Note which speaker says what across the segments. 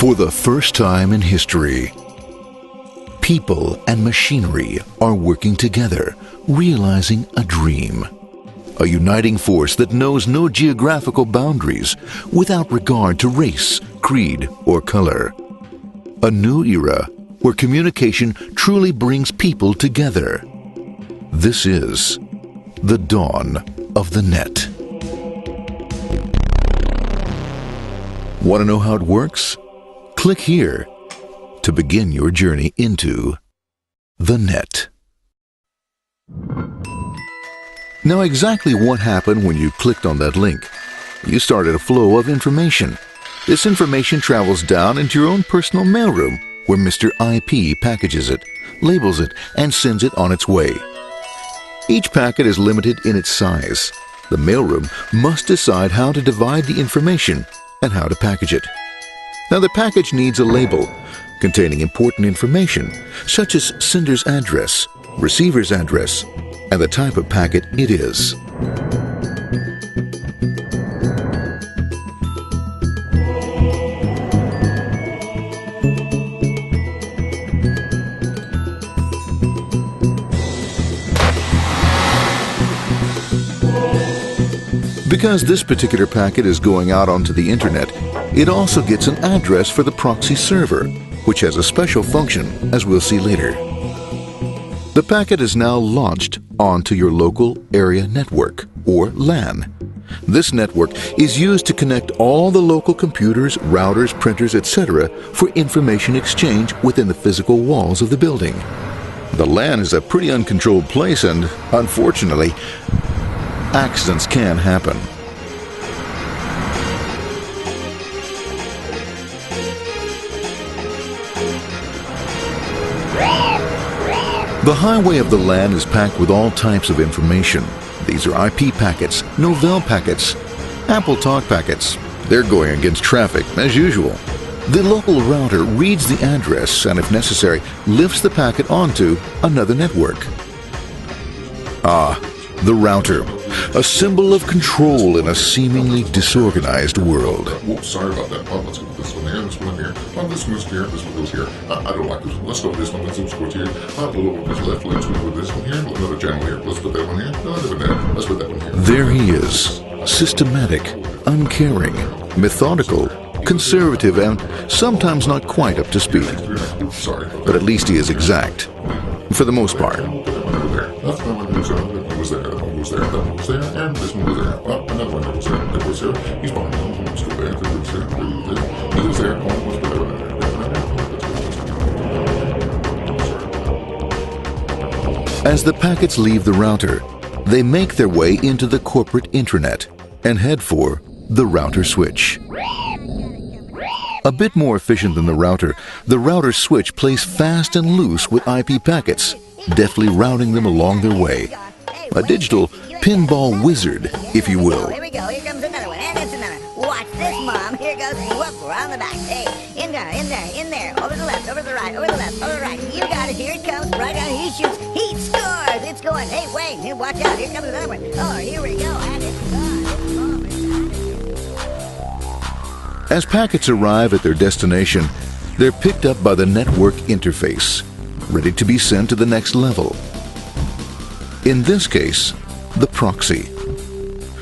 Speaker 1: For the first time in history, people and machinery are working together, realizing a dream. A uniting force that knows no geographical boundaries without regard to race, creed, or color. A new era where communication truly brings people together. This is the dawn of the net. Want to know how it works? Click here to begin your journey into the net. Now, exactly what happened when you clicked on that link? You started a flow of information. This information travels down into your own personal mailroom, where Mr. IP packages it, labels it, and sends it on its way. Each packet is limited in its size. The mailroom must decide how to divide the information and how to package it. Now, the package needs a label containing important information, such as sender's address, receiver's address, and the type of packet it is. Because this particular packet is going out onto the internet, it also gets an address for the proxy server, which has a special function, as we'll see later. The packet is now launched onto your local area network, or LAN. This network is used to connect all the local computers, routers, printers, etc. for information exchange within the physical walls of the building. The LAN is a pretty uncontrolled place, and unfortunately, accidents can happen. The highway of the LAN is packed with all types of information. These are IP packets, Novell packets, Apple Talk packets. They're going against traffic, as usual. The local router reads the address and, if necessary, lifts the packet onto another network. The router, a symbol of control in a seemingly disorganized world.
Speaker 2: Whoops, sorry about that. Let's go with this one here, this one here. This one goes here, this one goes here. I don't like this one. Let's go with this one. Let's go here. A little bit left. Let's go with this one here. Another channel here. Let's put that one here. Another there. Let's put that one here.
Speaker 1: There he is, systematic, uncaring, methodical, conservative, and sometimes not quite up to speed.
Speaker 2: Sorry.
Speaker 1: But at least he is exact, for the most part.
Speaker 2: That one goes there. That one goes there. That one goes there. And this one goes there. Oh, another one goes there. That goes there. He's behind him. Let's go there. That goes there. He goes there. Oh, let's put that one there.
Speaker 1: As the packets leave the router, they make their way into the corporate intranet and head for the router switch. A bit more efficient than the router switch plays fast and loose with IP packets, deftly routing them along their way. A digital pinball wizard, if you will.
Speaker 3: Here we go. Here comes another one. And it's another. Watch this, Mom. Here goes. Whoop, around the back. Hey, in there, in there, in there. Over the left, over the right, over the left, over the right. You got it. Here it comes. Right on. He shoots. He scores. It's going. Hey, wait. Hey, watch out. Here comes another one. Oh, here we go. And it's gone. It's gone.
Speaker 1: As packets arrive at their destination, they're picked up by the network interface, ready to be sent to the next level. In this case, the proxy.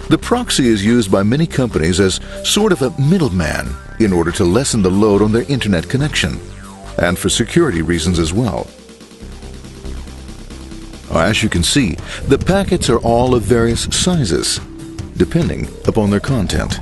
Speaker 1: The proxy is used by many companies as sort of a middleman in order to lessen the load on their internet connection, and for security reasons as well. As you can see, the packets are all of various sizes, depending upon their content.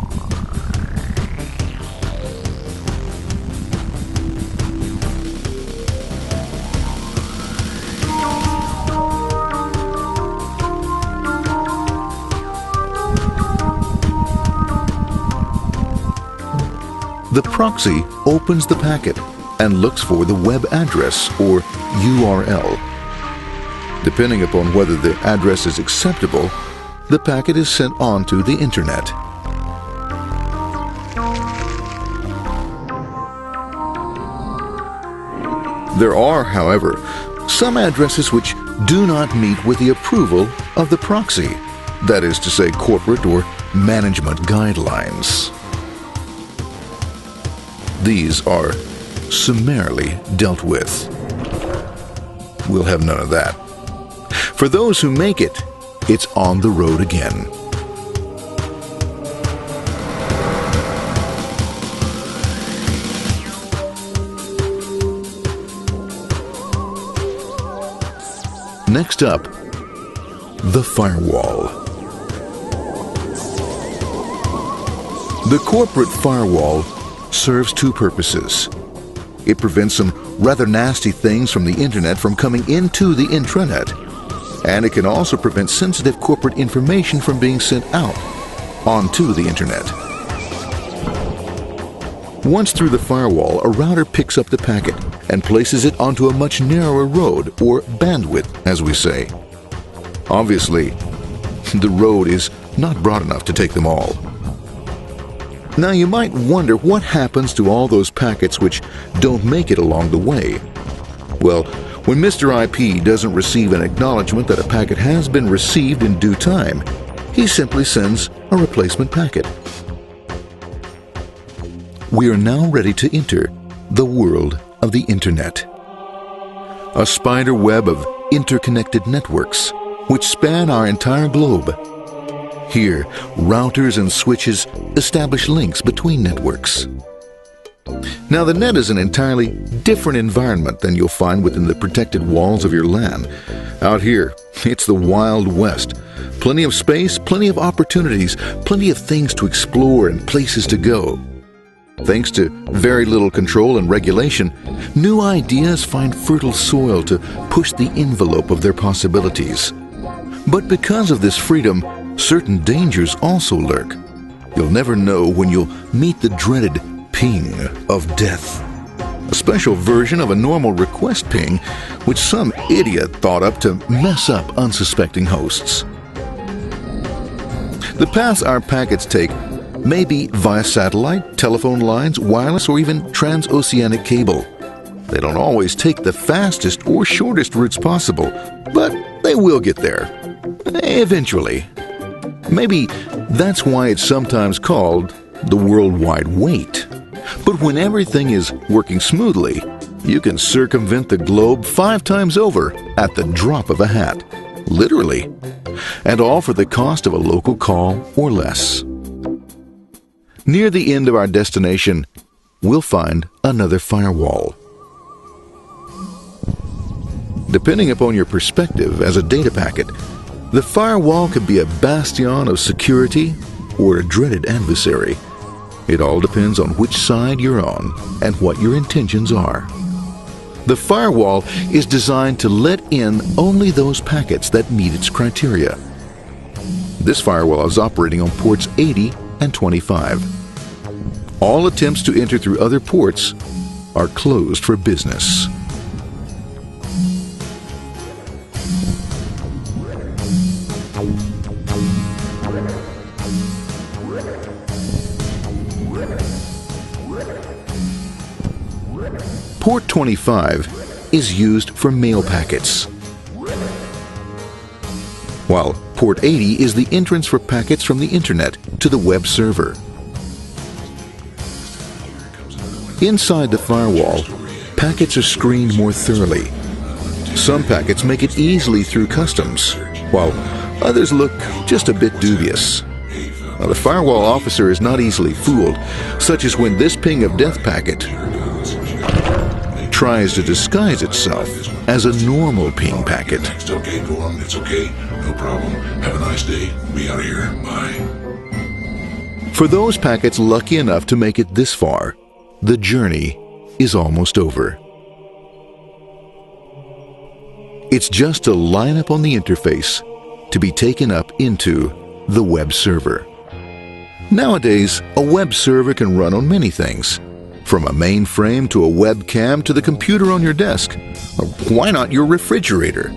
Speaker 1: The proxy opens the packet and looks for the web address or URL. Depending upon whether the address is acceptable, the packet is sent on to the internet. There are, however, some addresses which do not meet with the approval of the proxy, that is to say, corporate or management guidelines. these are summarily dealt with. We'll have none of that. For those who make it, it's on the road again. Next up, the firewall. The corporate firewall serves two purposes. It prevents some rather nasty things from the internet from coming into the intranet, and it can also prevent sensitive corporate information from being sent out onto the internet. Once through the firewall, a router picks up the packet and places it onto a much narrower road, or bandwidth, as we say. Obviously, the road is not broad enough to take them all. Now you might wonder what happens to all those packets which don't make it along the way. Well, when Mr. IP doesn't receive an acknowledgement that a packet has been received in due time, he simply sends a replacement packet. We are now ready to enter the world of the Internet. A spider web of interconnected networks which span our entire globe. Here, routers and switches establish links between networks. Now, the net is an entirely different environment than you'll find within the protected walls of your LAN. Out here, it's the Wild West. Plenty of space, plenty of opportunities, plenty of things to explore and places to go. Thanks to very little control and regulation, new ideas find fertile soil to push the envelope of their possibilities. But because of this freedom, certain dangers also lurk. You'll never know when you'll meet the dreaded ping of death. A special version of a normal request ping, which some idiot thought up to mess up unsuspecting hosts. The paths our packets take may be via satellite, telephone lines, wireless, or even transoceanic cable. They don't always take the fastest or shortest routes possible, but they will get there. Eventually. Maybe that's why it's sometimes called the worldwide wait. But when everything is working smoothly, you can circumvent the globe 5 times over at the drop of a hat. Literally. And all for the cost of a local call or less. Near the end of our destination, we'll find another firewall. Depending upon your perspective as a data packet, the firewall could be a bastion of security or a dreaded adversary. It all depends on which side you're on and what your intentions are. The firewall is designed to let in only those packets that meet its criteria. This firewall is operating on ports 80 and 25. All attempts to enter through other ports are closed for business. Port 25 is used for mail packets, while Port 80 is the entrance for packets from the Internet to the web server. Inside the firewall, packets are screened more thoroughly. Some packets make it easily through customs, while others look just a bit dubious. Now, the firewall officer is not easily fooled, such as when this ping of death packet tries to disguise itself as a normal ping packet.
Speaker 2: It's okay, go on, it's okay, no problem. Have a nice day, be out of here, bye.
Speaker 1: For those packets lucky enough to make it this far, the journey is almost over. It's just a lineup on the interface to be taken up into the web server. Nowadays, a web server can run on many things, from a mainframe to a webcam to the computer on your desk, or why not your refrigerator?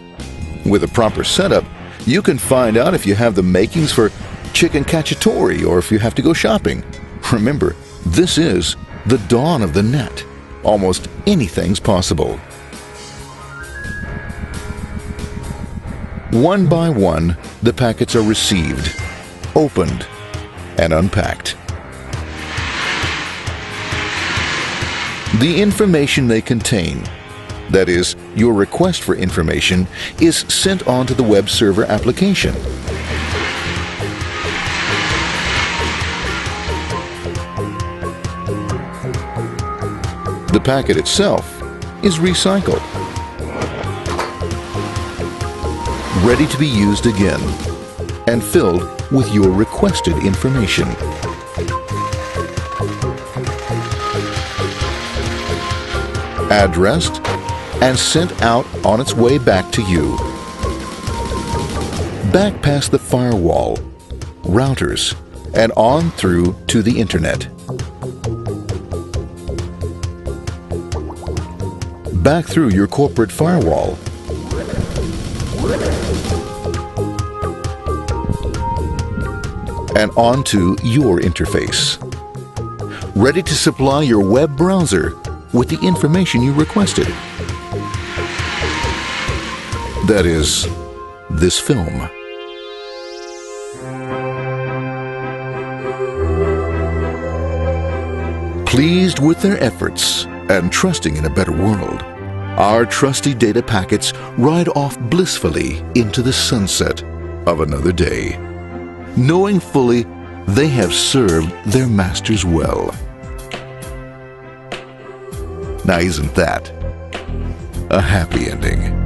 Speaker 1: With a proper setup, you can find out if you have the makings for chicken cacciatore or if you have to go shopping. Remember, this is the dawn of the net. Almost anything's possible. One by one, the packets are received, opened, and unpacked. The information they contain, that is, your request for information, is sent on to the web server application. The packet itself is recycled, ready to be used again, and filled with your requested information. Addressed and sent out on its way back to you. Back past the firewall, routers, and on through to the internet. Back through your corporate firewall. And onto your interface. Ready to supply your web browser with the information you requested. That is, this film. Pleased with their efforts and trusting in a better world, our trusty data packets ride off blissfully into the sunset of another day, knowing fully they have served their masters well. Now, isn't that a happy ending?